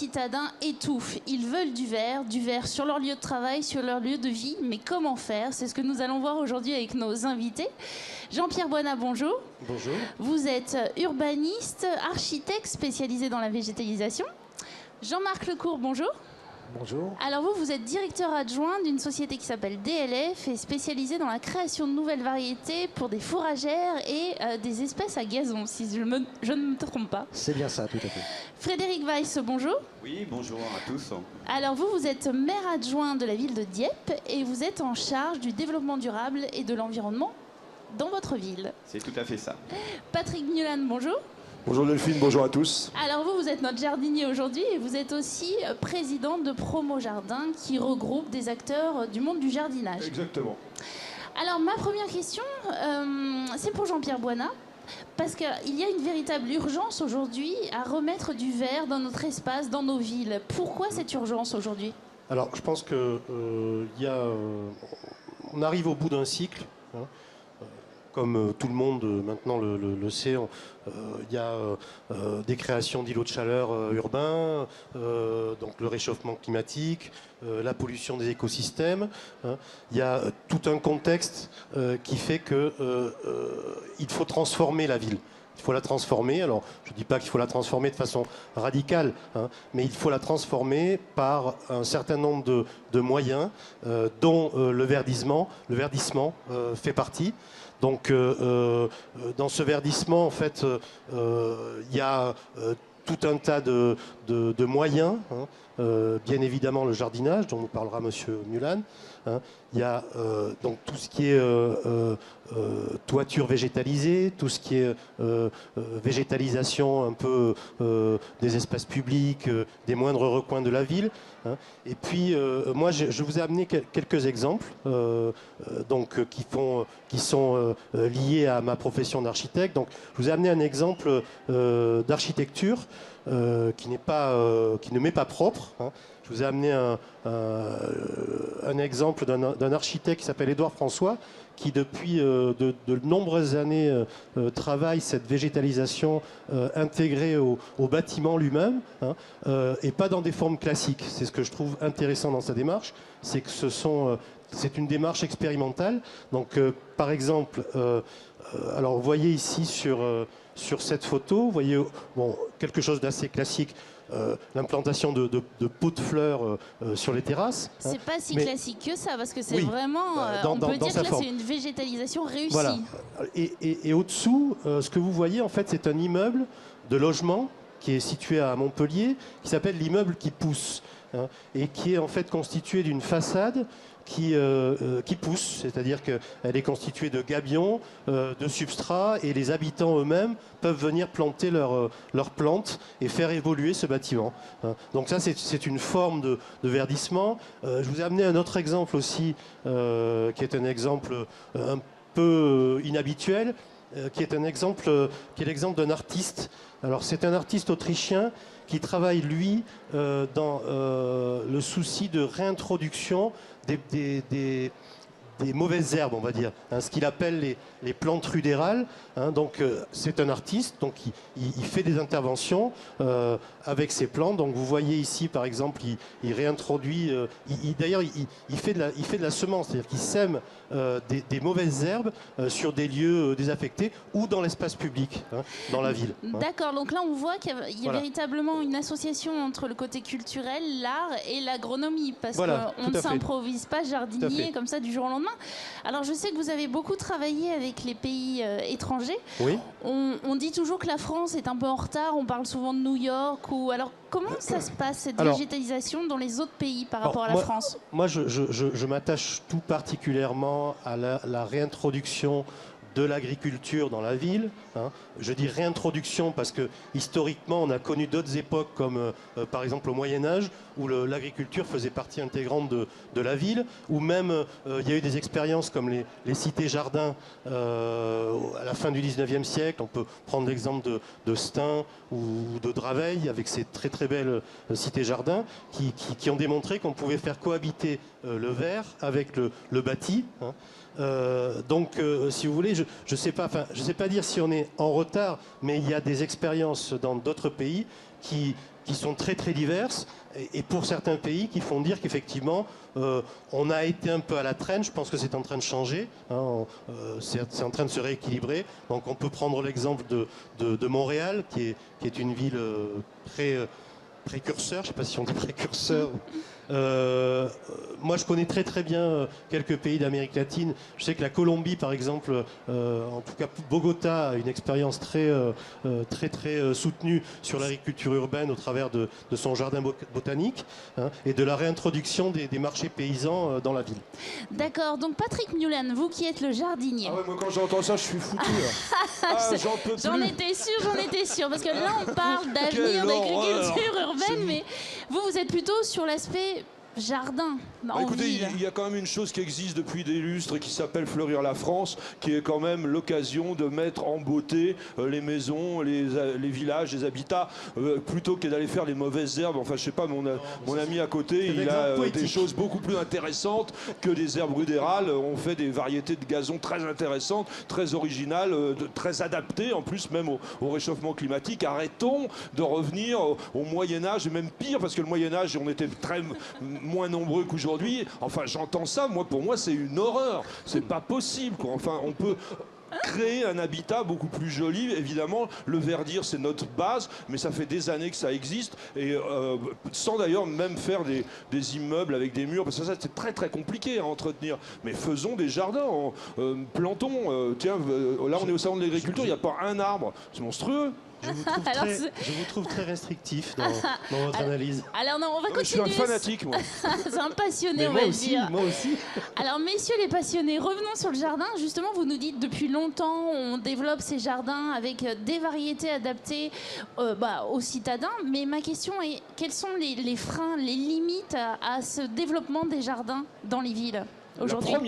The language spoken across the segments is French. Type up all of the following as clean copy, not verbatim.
citadins étouffent. Ils veulent du vert sur leur lieu de travail, sur leur lieu de vie. Mais comment faire? C'est ce que nous allons voir aujourd'hui avec nos invités. Jean-Pierre Boinat, bonjour. Bonjour. Vous êtes urbaniste, architecte spécialisé dans la végétalisation. Jean-Marc Lecourt, bonjour. Bonjour. Alors vous êtes directeur adjoint d'une société qui s'appelle DLF et spécialisée dans la création de nouvelles variétés pour des fourragères et des espèces à gazon, si je ne me trompe pas. C'est bien ça, tout à fait. Frédéric Weiss, bonjour. Oui, bonjour à tous. Alors vous êtes maire adjoint de la ville de Dieppe et vous êtes en charge du développement durable et de l'environnement dans votre ville. C'est tout à fait ça. Patrick Mulan, bonjour. Bonjour Delphine, bonjour à tous. Alors vous êtes notre jardinier aujourd'hui et vous êtes aussi président de Promo Jardin qui regroupe des acteurs du monde du jardinage. Exactement. Alors ma première question, c'est pour Jean-Pierre Boinat, parce qu'il y a une véritable urgence aujourd'hui à remettre du vert dans notre espace, dans nos villes. Pourquoi cette urgence aujourd'hui? Alors je pense que on arrive au bout d'un cycle. Hein. Comme tout le monde maintenant le sait, il y a des créations d'îlots de chaleur urbains, donc le réchauffement climatique, la pollution des écosystèmes. Hein. Il y a tout un contexte qui fait qu'il faut transformer la ville. Il faut la transformer. Alors, je ne dis pas qu'il faut la transformer de façon radicale, hein, mais il faut la transformer par un certain nombre de moyens, dont le verdissement fait partie. Donc, dans ce verdissement, en fait, il y a tout un tas de moyens. Hein. Bien évidemment, le jardinage, dont nous parlera Monsieur Mulan. Hein. Il y a donc tout ce qui est toiture végétalisée, tout ce qui est végétalisation un peu des espaces publics, des moindres recoins de la ville. Hein. Et puis, moi, je vous ai amené quelques exemples qui sont liés à ma profession d'architecte. Donc, je vous ai amené un exemple d'architecture qui ne m'est pas propre. Hein. Je vous ai amené un exemple d'un architecte qui s'appelle Édouard François, qui depuis de nombreuses années travaille cette végétalisation intégrée au bâtiment lui-même, hein, et pas dans des formes classiques. C'est ce que je trouve intéressant dans sa démarche, c'est que c'est une démarche expérimentale. Donc, par exemple, alors vous voyez ici sur cette photo, vous voyez quelque chose d'assez classique. L'implantation de pots de fleurs sur les terrasses. C'est pas si classique que ça, parce que c'est vraiment, on peut dire que là c'est une végétalisation réussie. Voilà. Et au-dessous, ce que vous voyez, en fait, c'est un immeuble de logement qui est situé à Montpellier, qui s'appelle l'immeuble qui pousse, hein, et qui est en fait constitué d'une façade qui pousse, c'est-à-dire qu'elle est constituée de gabions, de substrats, et les habitants eux-mêmes peuvent venir planter leurs plantes et faire évoluer ce bâtiment. Hein. Donc ça, c'est une forme de verdissement. Je vous ai amené un autre exemple aussi, qui est un exemple un peu inhabituel, qui est l'exemple d'un artiste. Alors c'est un artiste autrichien qui travaille, lui, dans le souci de réintroduction des mauvaises herbes, on va dire, hein, ce qu'il appelle les plantes rudérales. Hein, donc c'est un artiste, donc il fait des interventions avec ces plantes. Donc vous voyez ici, par exemple, il réintroduit, d'ailleurs il fait de la semence, c'est-à-dire qu'il sème des mauvaises herbes sur des lieux désaffectés ou dans l'espace public, hein, dans la ville. Hein. D'accord, donc là on voit qu'il y a véritablement une association entre le côté culturel, l'art et l'agronomie, parce qu'on ne s'improvise pas jardinier comme ça du jour au lendemain. Alors je sais que vous avez beaucoup travaillé avec les pays étrangers. Oui. On dit toujours que la France est un peu en retard, on parle souvent de New York. Alors comment ça se passe, cette végétalisation dans les autres pays par rapport à la France? Moi, je m'attache tout particulièrement à la réintroduction de l'agriculture dans la ville. Hein. Je dis réintroduction parce que historiquement on a connu d'autres époques comme par exemple au Moyen-Âge où l'agriculture faisait partie intégrante de la ville, ou même il y a eu des expériences comme les cités-jardins à la fin du 19e siècle. On peut prendre l'exemple de Stein ou de Draveil avec ces très très belles cités-jardins qui ont démontré qu'on pouvait faire cohabiter le vert avec le bâti. Hein. Donc, si vous voulez, je ne sais pas dire si on est en retard, mais il y a des expériences dans d'autres pays qui qui sont très très diverses, et pour certains pays qui font dire qu'effectivement on a été un peu à la traîne. Je pense que c'est en train de changer, hein, c'est en train de se rééquilibrer. Donc on peut prendre l'exemple de Montréal, qui est une ville précurseur, je ne sais pas si on dit précurseur. Moi, je connais très très bien quelques pays d'Amérique latine. Je sais que la Colombie, par exemple, en tout cas Bogota, a une expérience très soutenue sur l'agriculture urbaine au travers de son jardin botanique, hein, et de la réintroduction des marchés paysans dans la ville. D'accord. Donc Patrick Mulan, vous qui êtes le jardinier. Ah ouais, moi quand j'entends ça, je suis foutu. J'en peux plus. J'en étais sûre, parce que là on parle d'avenir d'agriculture urbaine, mais vous êtes plutôt sur l'aspect jardin. Écoutez, il y a quand même une chose qui existe depuis des lustres qui s'appelle Fleurir la France, qui est quand même l'occasion de mettre en beauté les maisons, les villages, les habitats, plutôt que d'aller faire les mauvaises herbes. Enfin, je sais pas, mon ami à côté, il a des choses beaucoup plus intéressantes que des herbes rudérales. On fait des variétés de gazon très intéressantes, très originales, très adaptées, en plus même au réchauffement climatique. Arrêtons de revenir au Moyen-Âge, et même pire, parce que le Moyen-Âge, on était moins nombreux qu'aujourd'hui. Enfin, j'entends ça, pour moi, c'est une horreur. C'est pas possible, quoi. Enfin, on peut créer un habitat beaucoup plus joli. Évidemment, le verdir, c'est notre base, mais ça fait des années que ça existe, et sans d'ailleurs même faire des immeubles avec des murs, parce que ça, c'est très très compliqué à entretenir. Mais faisons des jardins, plantons. Tiens, là, on est au salon de l'agriculture, il n'y a pas un arbre. C'est monstrueux. Je vous trouve très restrictif dans votre analyse. Alors non, on va continuer. Je suis un fanatique, moi. C'est un passionné, on va le dire. Moi aussi. Alors messieurs les passionnés, revenons sur le jardin. Justement, vous nous dites depuis longtemps, on développe ces jardins avec des variétés adaptées aux citadins. Mais ma question est, quels sont les freins, les limites à ce développement des jardins dans les villes aujourd'hui? La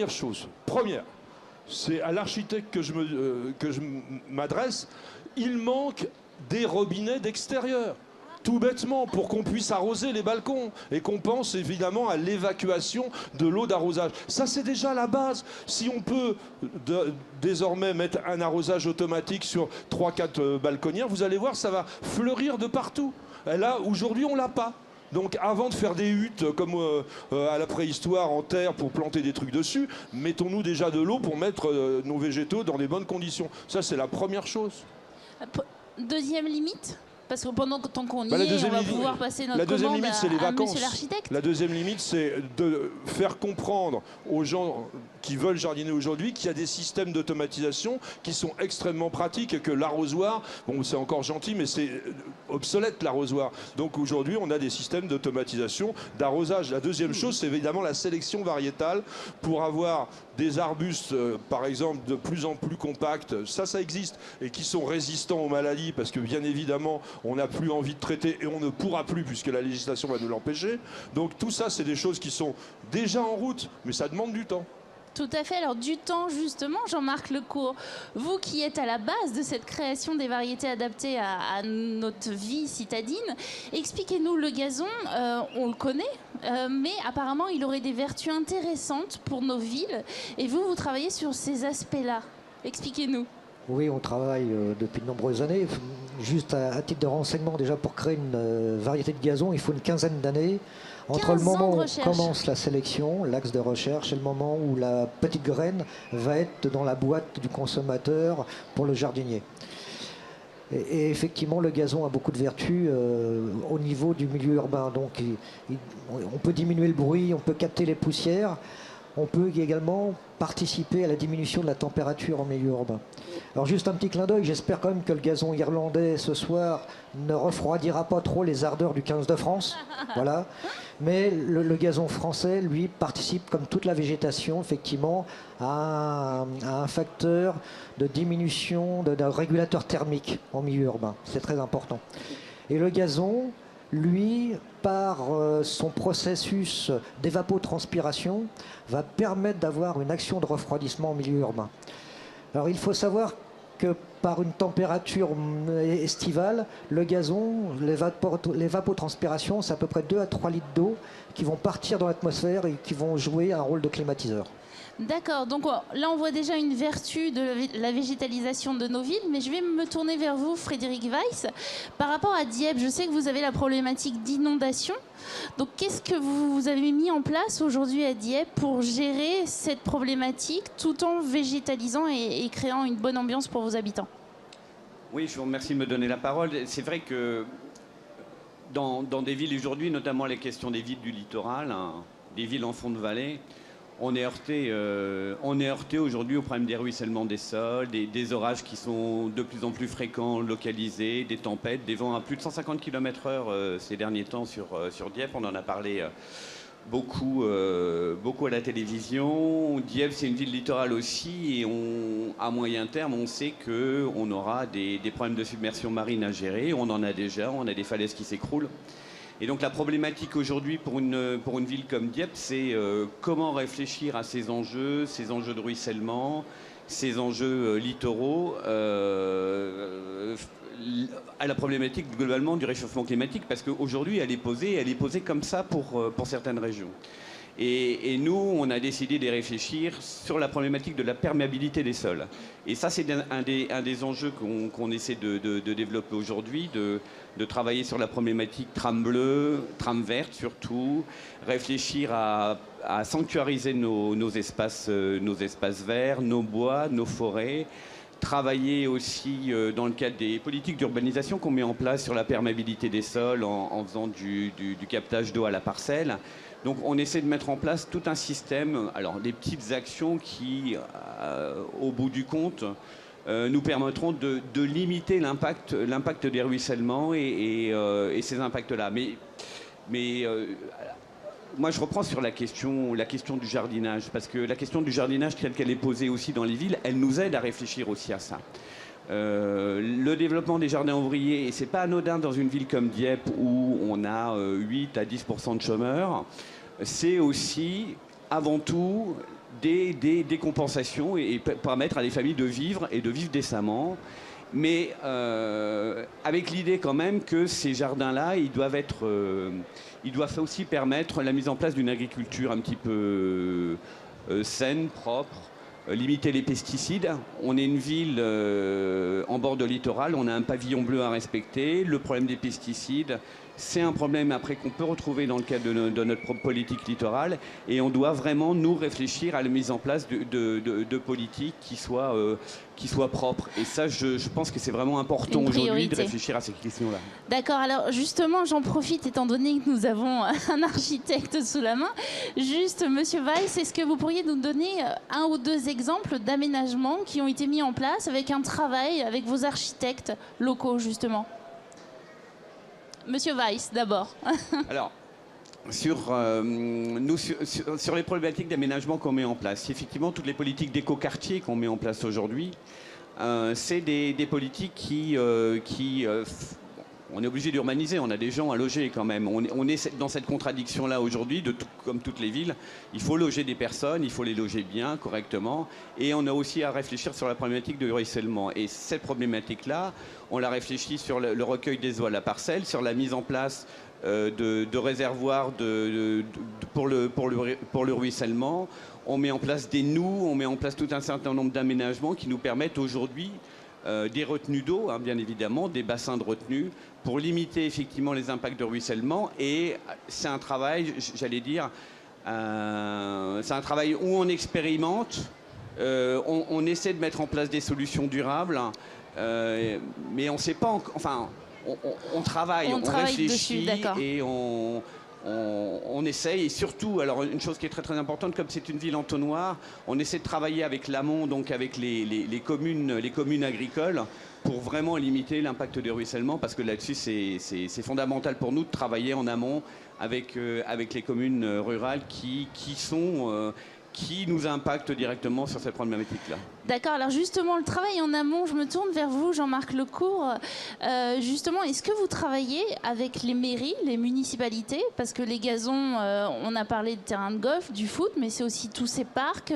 première, c'est à l'architecte que je m'adresse. Il manque des robinets d'extérieur, tout bêtement, pour qu'on puisse arroser les balcons, et qu'on pense évidemment à l'évacuation de l'eau d'arrosage. Ça, c'est déjà la base. Si on peut désormais mettre un arrosage automatique sur 3-4 balconnières, vous allez voir, ça va fleurir de partout. Et là, aujourd'hui, on l'a pas. Donc avant de faire des huttes comme à la préhistoire en terre pour planter des trucs dessus, mettons-nous déjà de l'eau pour mettre nos végétaux dans des bonnes conditions. Ça, c'est la première chose. Deuxième limite, parce que pendant tant qu'on y est, on va pouvoir passer notre commande à monsieur l'architecte. La deuxième limite, c'est de faire comprendre aux gens qui veulent jardiner aujourd'hui qu'il y a des systèmes d'automatisation qui sont extrêmement pratiques, et que l'arrosoir, bon, c'est encore gentil, mais c'est obsolète l'arrosoir. Donc aujourd'hui, on a des systèmes d'automatisation d'arrosage. La deuxième chose, c'est évidemment la sélection variétale pour avoir des arbustes, par exemple, de plus en plus compacts, ça existe, et qui sont résistants aux maladies, parce que bien évidemment, on n'a plus envie de traiter, et on ne pourra plus, puisque la législation va nous l'empêcher. Donc tout ça, c'est des choses qui sont déjà en route, mais ça demande du temps. Tout à fait. Alors du temps, justement, Jean-Marc Lecourt, vous qui êtes à la base de cette création des variétés adaptées à notre vie citadine, expliquez-nous, le gazon, on le connaît, mais apparemment il aurait des vertus intéressantes pour nos villes, et vous travaillez sur ces aspects-là. Expliquez-nous. Oui, on travaille depuis de nombreuses années. Juste à titre de renseignement, déjà pour créer une variété de gazon, il faut une quinzaine d'années. Entre le moment où on commence la sélection, l'axe de recherche, et le moment où la petite graine va être dans la boîte du consommateur pour le jardinier. Et effectivement, le gazon a beaucoup de vertus au niveau du milieu urbain. Donc, on peut diminuer le bruit, on peut capter les poussières. On peut également participer à la diminution de la température en milieu urbain. Alors juste un petit clin d'œil, j'espère quand même que le gazon irlandais ce soir ne refroidira pas trop les ardeurs du 15 de France. Voilà. Mais le gazon français, lui, participe, comme toute la végétation, effectivement, à un facteur de diminution, d'un régulateur thermique en milieu urbain. C'est très important. Et le gazon, lui, par son processus d'évapotranspiration, va permettre d'avoir une action de refroidissement en milieu urbain. Alors il faut savoir que par une température estivale, le gazon, l'évapotranspiration, c'est à peu près 2 à 3 litres d'eau qui vont partir dans l'atmosphère et qui vont jouer un rôle de climatiseur. D'accord, donc là on voit déjà une vertu de la végétalisation de nos villes, mais je vais me tourner vers vous, Frédéric Weiss. Par rapport à Dieppe, je sais que vous avez la problématique d'inondation. Donc qu'est-ce que vous avez mis en place aujourd'hui à Dieppe pour gérer cette problématique tout en végétalisant et créant une bonne ambiance pour vos habitants? Oui, je vous remercie de me donner la parole. C'est vrai que dans des villes aujourd'hui, notamment les questions des villes du littoral, hein, des villes en fond de vallée, on est heurté aujourd'hui au problème des ruissellements des sols, des orages qui sont de plus en plus fréquents, localisés, des tempêtes, des vents à plus de 150 km/h ces derniers temps sur Dieppe. On en a parlé beaucoup à la télévision. Dieppe, c'est une ville littorale aussi, et à moyen terme, on sait qu'on aura des problèmes de submersion marine à gérer. On en a déjà, on a des falaises qui s'écroulent. Et donc la problématique aujourd'hui pour une ville comme Dieppe, c'est comment réfléchir à ces enjeux de ruissellement, ces enjeux littoraux, à la problématique globalement du réchauffement climatique, parce qu'aujourd'hui elle est posée comme ça pour certaines régions. Et nous, on a décidé de réfléchir sur la problématique de la perméabilité des sols. Et ça, c'est un des enjeux qu'on essaie de développer aujourd'hui, de travailler sur la problématique trame bleue, trame verte surtout, réfléchir à sanctuariser nos espaces verts, nos bois, nos forêts, travailler aussi dans le cadre des politiques d'urbanisation qu'on met en place sur la perméabilité des sols en faisant du captage d'eau à la parcelle. Donc on essaie de mettre en place tout un système, alors des petites actions qui, au bout du compte, nous permettront de limiter l'impact des ruissellements et ces impacts-là. Mais moi je reprends sur la question du jardinage, parce que la question du jardinage telle qu'elle est posée aussi dans les villes, elle nous aide à réfléchir aussi à ça. Le développement des jardins ouvriers, et c'est pas anodin dans une ville comme Dieppe où on a 8 à 10% de chômeurs, c'est aussi avant tout des compensations et permettre à des familles de vivre et de vivre décemment, mais avec l'idée quand même que ces jardins-là, ils doivent aussi permettre la mise en place d'une agriculture un petit peu saine, propre, limiter les pesticides. On est une ville en bord de littoral, on a un pavillon bleu à respecter. Le problème des pesticides, c'est un problème après qu'on peut retrouver dans le cadre de notre propre politique littorale, et on doit vraiment nous réfléchir à la mise en place de politiques qui soient propres. Et ça, je pense que c'est vraiment important aujourd'hui de réfléchir à ces questions-là. D'accord, alors justement, j'en profite étant donné que nous avons un architecte sous la main. Juste, Monsieur Weiss, est-ce que vous pourriez nous donner un ou deux exemples d'aménagements qui ont été mis en place avec un travail avec vos architectes locaux, justement? Monsieur Weiss, d'abord. Alors, sur les problématiques d'aménagement qu'on met en place, effectivement, toutes les politiques d'écoquartier qu'on met en place aujourd'hui, c'est des politiques qui on est obligé d'urbaniser, on a des gens à loger quand même. On est dans cette contradiction-là aujourd'hui, comme toutes les villes. Il faut loger des personnes, il faut les loger bien, correctement. Et on a aussi à réfléchir sur la problématique de ruissellement. Et cette problématique-là, on l'a réfléchi sur le recueil des eaux à la parcelle, sur la mise en place de réservoirs pour le ruissellement. On met en place des noues, on met en place tout un certain nombre d'aménagements qui nous permettent aujourd'hui des retenues d'eau, hein, bien évidemment, des bassins de retenue, pour limiter effectivement les impacts de ruissellement. Et c'est un travail, j'allais dire, c'est un travail où on expérimente, on essaie de mettre en place des solutions durables, mais on ne sait pas encore, enfin, on travaille, on réfléchit dessus, et on essaye, et surtout, alors une chose qui est très très importante, comme c'est une ville entonnoir, on essaie de travailler avec l'amont, donc avec les communes agricoles, pour vraiment limiter l'impact du ruissellement, parce que là-dessus c'est fondamental pour nous de travailler en amont avec les communes rurales qui qui nous impactent directement sur cette problématique-là. D'accord, alors justement, le travail en amont, je me tourne vers vous, Jean-Marc Lecourt. Justement, est-ce que vous travaillez avec les mairies, les municipalités? Parce que les gazons, on a parlé de terrain de golf, du foot, mais c'est aussi tous ces parcs.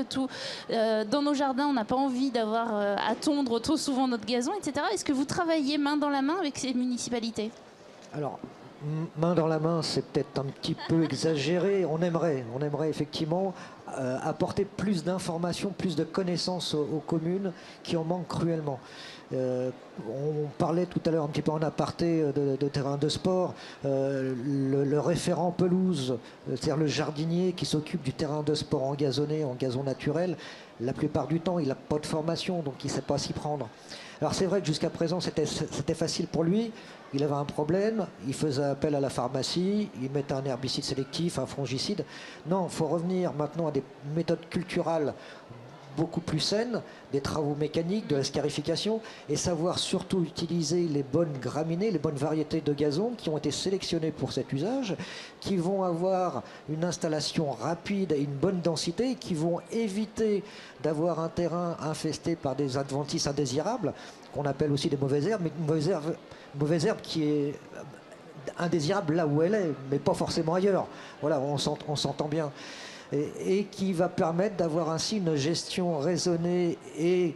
Dans nos jardins, on n'a pas envie d'avoir à tondre trop souvent notre gazon, etc. Est-ce que vous travaillez main dans la main avec ces municipalités? Alors, main dans la main, c'est peut-être un petit peu exagéré. On aimerait effectivement apporter plus d'informations, plus de connaissances aux communes qui en manquent cruellement. On parlait tout à l'heure un petit peu en aparté de terrain de sport. Le référent pelouse, c'est-à-dire le jardinier qui s'occupe du terrain de sport en gazon naturel, la plupart du temps, il n'a pas de formation, donc il ne sait pas s'y prendre. Alors c'est vrai que jusqu'à présent, c'était facile pour lui. Il avait un problème, il faisait appel à la pharmacie, il mettait un herbicide sélectif, un fongicide. Non, il faut revenir maintenant à des méthodes culturales beaucoup plus saines, des travaux mécaniques, de la scarification, et savoir surtout utiliser les bonnes graminées, les bonnes variétés de gazon qui ont été sélectionnées pour cet usage, qui vont avoir une installation rapide et une bonne densité, qui vont éviter d'avoir un terrain infesté par des adventices indésirables, qu'on appelle aussi des mauvaises herbes, mais une mauvaise herbe qui est indésirable là où elle est, mais pas forcément ailleurs. Voilà, on s'entend bien. Et qui va permettre d'avoir ainsi une gestion raisonnée et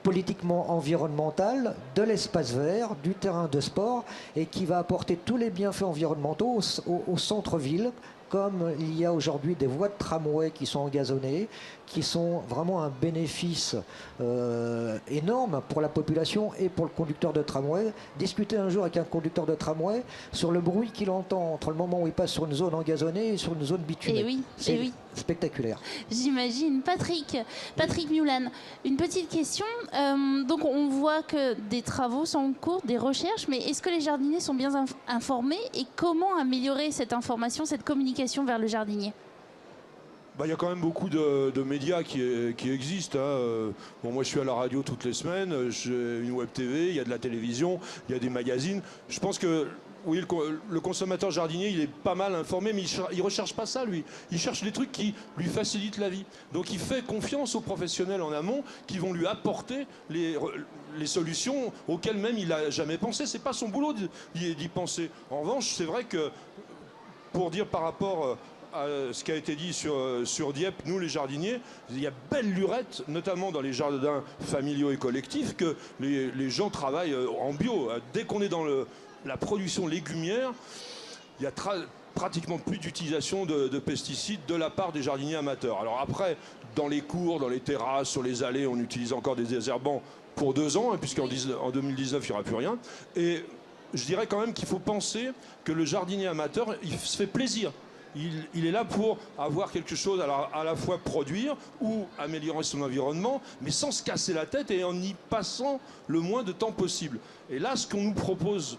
politiquement environnementale de l'espace vert, du terrain de sport, et qui va apporter tous les bienfaits environnementaux au centre-ville, comme il y a aujourd'hui des voies de tramway qui sont engazonnées, qui sont vraiment un bénéfice énorme pour la population et pour le conducteur de tramway. Discuter un jour avec un conducteur de tramway sur le bruit qu'il entend entre le moment où il passe sur une zone engazonnée et sur une zone bitumée. Et oui, c'est spectaculaire. J'imagine. Patrick Mulan, une petite question. Donc on voit que des travaux sont en cours, des recherches, mais est-ce que les jardiniers sont bien informés et comment améliorer cette information, cette communication vers le jardinier? Il y a quand même beaucoup de médias qui existent. Bon, moi, je suis à la radio toutes les semaines, j'ai une web TV, il y a de la télévision, il y a des magazines. Je pense que oui, le consommateur jardinier, il est pas mal informé, mais il ne recherche pas ça, lui. Il cherche des trucs qui lui facilitent la vie. Donc, il fait confiance aux professionnels en amont qui vont lui apporter les solutions auxquelles même il n'a jamais pensé. Ce n'est pas son boulot d'y penser. En revanche, c'est vrai que, pour dire par rapport à ce qui a été dit sur Dieppe, nous les jardiniers, il y a belle lurette, notamment dans les jardins familiaux et collectifs, que les gens travaillent en bio. Dès qu'on est dans la production légumière, il y a pratiquement plus d'utilisation de pesticides de la part des jardiniers amateurs. Alors après, dans les cours, dans les terrasses, sur les allées, on utilise encore des désherbants pour 2 ans, puisqu'en 2019, il n'y aura plus rien. Et je dirais quand même qu'il faut penser que le jardinier amateur, il se fait plaisir. Il est là pour avoir quelque chose, alors à la fois produire ou améliorer son environnement, mais sans se casser la tête et en y passant le moins de temps possible. Et là, ce qu'on nous propose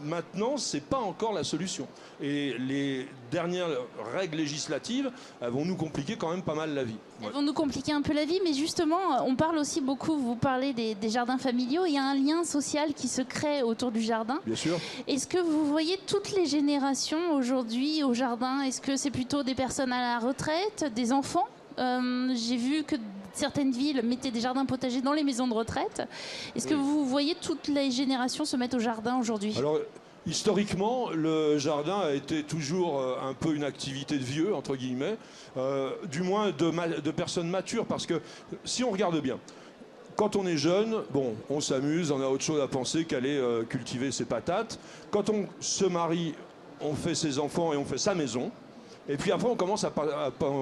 maintenant, ce n'est pas encore la solution. Et les dernières règles législatives, elles vont nous compliquer quand même pas mal la vie. Ouais. Elles vont nous compliquer un peu la vie, mais justement, on parle aussi beaucoup, vous parlez des jardins familiaux, il y a un lien social qui se crée autour du jardin. Bien sûr. Est-ce que vous voyez toutes les générations aujourd'hui au jardin? Est-ce que c'est plutôt des personnes à la retraite, des enfants? J'ai vu que certaines villes mettaient des jardins potagers dans les maisons de retraite. Est-ce que vous voyez toutes les générations se mettre au jardin aujourd'hui? Alors, historiquement, le jardin a été toujours un peu une activité de vieux, entre guillemets, du moins de personnes matures, parce que si on regarde bien, quand on est jeune, bon, on s'amuse, on a autre chose à penser qu'aller cultiver ses patates. Quand on se marie, on fait ses enfants et on fait sa maison. Et puis après, on commence à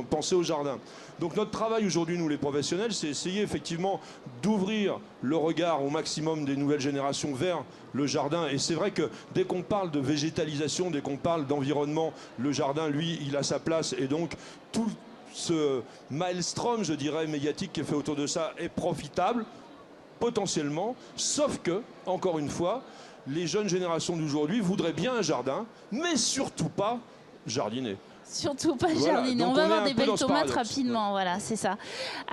penser au jardin. Donc notre travail aujourd'hui, nous les professionnels, c'est essayer effectivement d'ouvrir le regard au maximum des nouvelles générations vers le jardin. Et c'est vrai que dès qu'on parle de végétalisation, dès qu'on parle d'environnement, le jardin, lui, il a sa place. Et donc tout ce maelstrom, je dirais, médiatique qui est fait autour de ça est profitable, potentiellement, sauf que, encore une fois, les jeunes générations d'aujourd'hui voudraient bien un jardin, mais surtout pas jardiner. Surtout pas jardiner. On va avoir des belles tomates rapidement, voilà, c'est ça.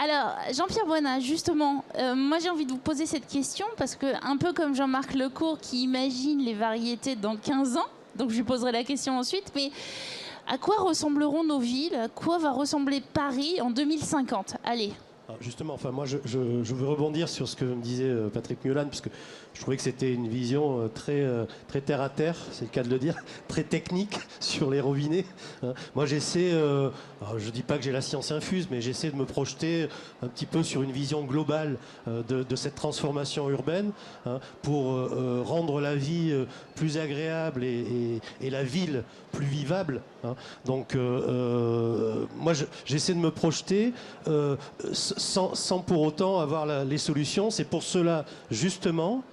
Alors, Jean-Pierre Boinat, justement, moi j'ai envie de vous poser cette question parce que, un peu comme Jean-Marc Lecourt qui imagine les variétés dans 15 ans, donc je lui poserai la question ensuite, mais À quoi ressembleront nos villes? À quoi va ressembler Paris en 2050? Allez. Alors justement, enfin, moi, je veux rebondir sur ce que me disait Patrick Miolan, puisque je trouvais que c'était une vision très terre à terre, c'est le cas de le dire, très technique sur les robinets. Moi, j'essaie, je ne dis pas que j'ai la science infuse, mais j'essaie de me projeter un petit peu sur une vision globale de cette transformation urbaine, pour rendre la vie plus agréable et la ville plus vivable. Donc, moi, j'essaie de me projeter sans pour autant avoir les solutions. C'est pour cela, justement,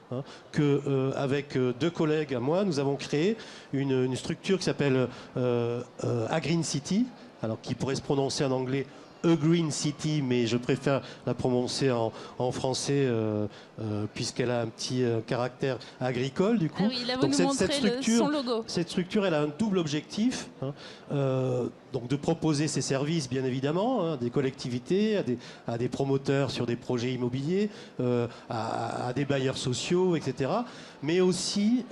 qu'avec deux collègues à moi, nous avons créé une structure qui s'appelle A Green City, alors qui pourrait se prononcer en anglais A Green City, mais je préfère la prononcer en français puisqu'elle a un petit caractère agricole du coup. Ah oui, là vous nous montrez son logo. Cette structure, elle a un double objectif, donc de proposer ses services, bien évidemment, à des collectivités, à des promoteurs sur des projets immobiliers, à des bailleurs sociaux, etc. Mais aussi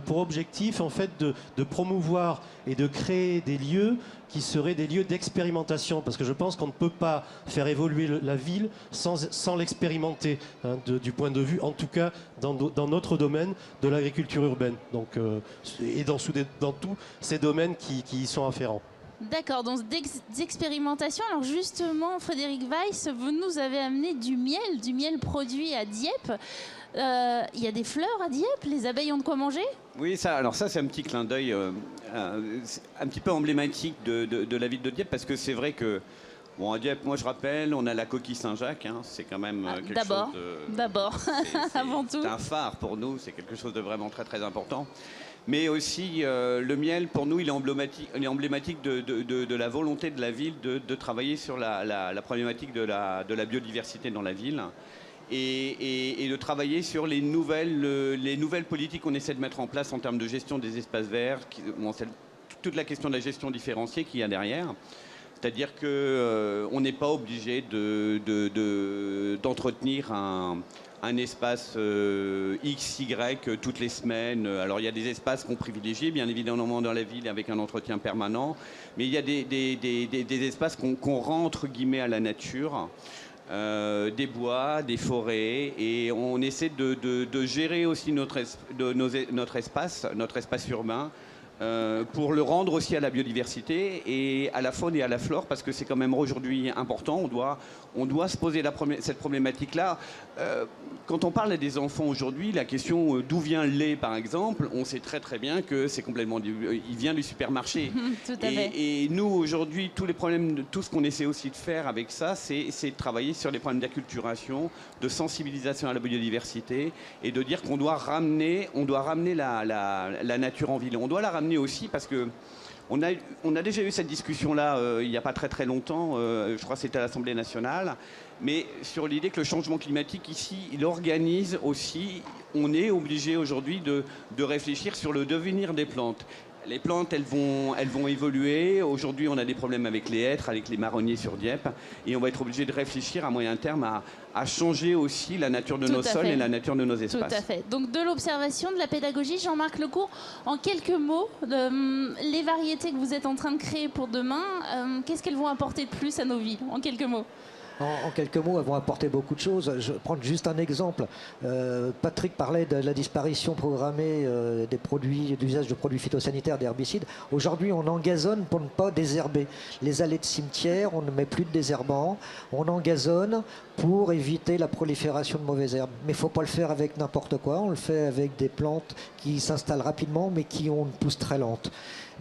pour objectif, en fait, de promouvoir et de créer des lieux qui seraient des lieux d'expérimentation, parce que je pense qu'on ne peut pas faire évoluer la ville sans l'expérimenter, du point de vue, en tout cas, dans notre domaine de l'agriculture urbaine, donc, et dans tous ces domaines qui y sont afférents. D'accord, donc d'expérimentation. Alors justement, Frédéric Weiss, vous nous avez amené du miel produit à Dieppe. Il y a des fleurs à Dieppe, les abeilles ont de quoi manger? Oui, ça c'est un petit clin d'œil un petit peu emblématique de la ville de Dieppe, parce que c'est vrai que, bon, à Dieppe, moi je rappelle, on a la coquille Saint-Jacques, c'est quand même quelque chose de... D'abord, avant tout. C'est un phare pour nous, c'est quelque chose de vraiment très très important. Mais aussi, le miel, pour nous, il est emblématique de la volonté de la ville de travailler sur la problématique de la biodiversité dans la ville. Et de travailler sur les nouvelles politiques qu'on essaie de mettre en place en termes de gestion des espaces verts, toute la question de la gestion différenciée qu'il y a derrière. C'est-à-dire qu'on n'est pas obligé d'entretenir un espace XY toutes les semaines. Alors il y a des espaces qu'on privilégie, bien évidemment, dans la ville avec un entretien permanent, mais il y a des espaces qu'on rend entre guillemets à la nature. Des bois, des forêts, et on essaie de gérer aussi notre espace urbain pour le rendre aussi à la biodiversité et à la faune et à la flore, parce que c'est quand même aujourd'hui important. On doit se poser cette problématique-là. Quand on parle à des enfants aujourd'hui, la question d'où vient le lait, par exemple, on sait très très bien que c'est complètement... Il vient du supermarché. Tout à fait. Et nous, aujourd'hui, tout ce qu'on essaie aussi de faire avec ça, c'est de travailler sur les problèmes d'acculturation, de sensibilisation à la biodiversité, et de dire qu'on doit ramener la nature en ville. On doit la ramener aussi parce que on a déjà eu cette discussion-là il n'y a pas très très longtemps, je crois que c'était à l'Assemblée nationale, mais sur l'idée que le changement climatique ici, il organise aussi, on est obligé aujourd'hui de réfléchir sur le devenir des plantes. Les plantes, elles vont évoluer. Aujourd'hui, on a des problèmes avec les hêtres, avec les marronniers sur Dieppe. Et on va être obligé de réfléchir à moyen terme à changer aussi la nature de nos sols et la nature de nos espaces. Tout à fait. Donc de l'observation, de la pédagogie. Jean-Marc Lecourt, en quelques mots, les variétés que vous êtes en train de créer pour demain, qu'est-ce qu'elles vont apporter de plus à nos villes? En quelques mots. En quelques mots, elles vont apporter beaucoup de choses. Je vais prendre juste un exemple. Patrick parlait de la disparition programmée d'usage de produits phytosanitaires, d'herbicides. Aujourd'hui, on engazonne pour ne pas désherber. Les allées de cimetière, on ne met plus de désherbants. On engazonne pour éviter la prolifération de mauvaises herbes. Mais il ne faut pas le faire avec n'importe quoi. On le fait avec des plantes qui s'installent rapidement, mais qui ont une pousse très lente.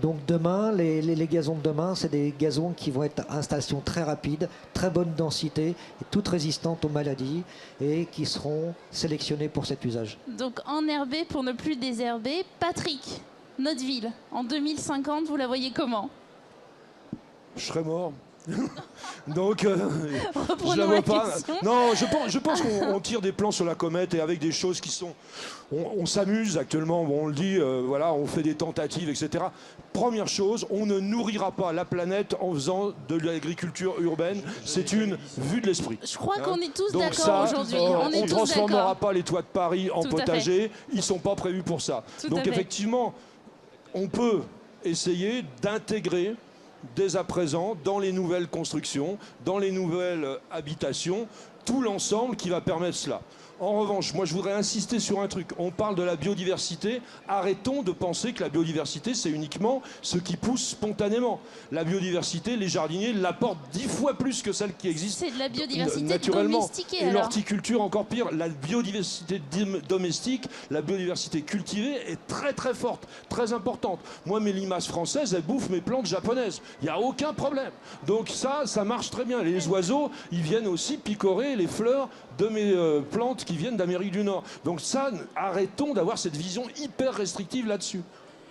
Donc demain, les gazons de demain, c'est des gazons qui vont être à installation très rapide, très bonne densité, et toutes résistantes aux maladies, et qui seront sélectionnés pour cet usage. Donc enherber pour ne plus désherber. Patrick, notre ville, en 2050, vous la voyez comment? Je serais mort. Donc, je la vois pas. Non, je pense qu'on tire des plans sur la comète, et avec des choses qui sont... On s'amuse actuellement, bon, on le dit, voilà, on fait des tentatives, etc. Première chose, on ne nourrira pas la planète en faisant de l'agriculture urbaine. C'est une vue de l'esprit. Je crois qu'on est tous d'accord aujourd'hui. On ne transformera pas les toits de Paris en potager. Ils ne sont pas prévus pour ça. Donc effectivement, on peut essayer d'intégrer dès à présent dans les nouvelles constructions, dans les nouvelles habitations, tout l'ensemble qui va permettre cela. En revanche, moi je voudrais insister sur un truc. On parle de la biodiversité. Arrêtons de penser que la biodiversité, c'est uniquement ce qui pousse spontanément. La biodiversité, les jardiniers l'apportent 10 fois plus que celle qui existe c'est de la biodiversité naturellement. domestiquée. Et l'horticulture encore pire. La biodiversité domestique, la biodiversité cultivée est très très forte, très importante. Moi, mes limaces françaises, elles bouffent mes plantes japonaises. Il n'y a aucun problème. Donc ça marche très bien. Les oiseaux, ils viennent aussi picorer les fleurs de mes plantes qui viennent d'Amérique du Nord. Donc ça, arrêtons d'avoir cette vision hyper restrictive là-dessus.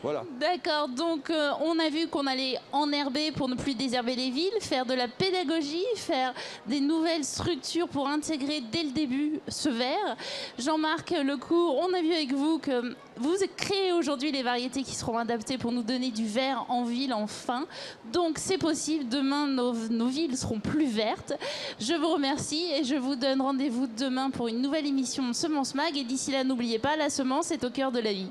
Voilà. D'accord, donc on a vu qu'on allait enherber pour ne plus désherber les villes, faire de la pédagogie, faire des nouvelles structures pour intégrer dès le début ce verre. Jean-Marc Lecourt, on a vu avec vous que vous créez aujourd'hui les variétés qui seront adaptées pour nous donner du vert en ville enfin. Donc c'est possible, demain nos villes seront plus vertes. Je vous remercie et je vous donne rendez-vous demain pour une nouvelle émission de Semence Mag. Et d'ici là, n'oubliez pas, la semence est au cœur de la vie.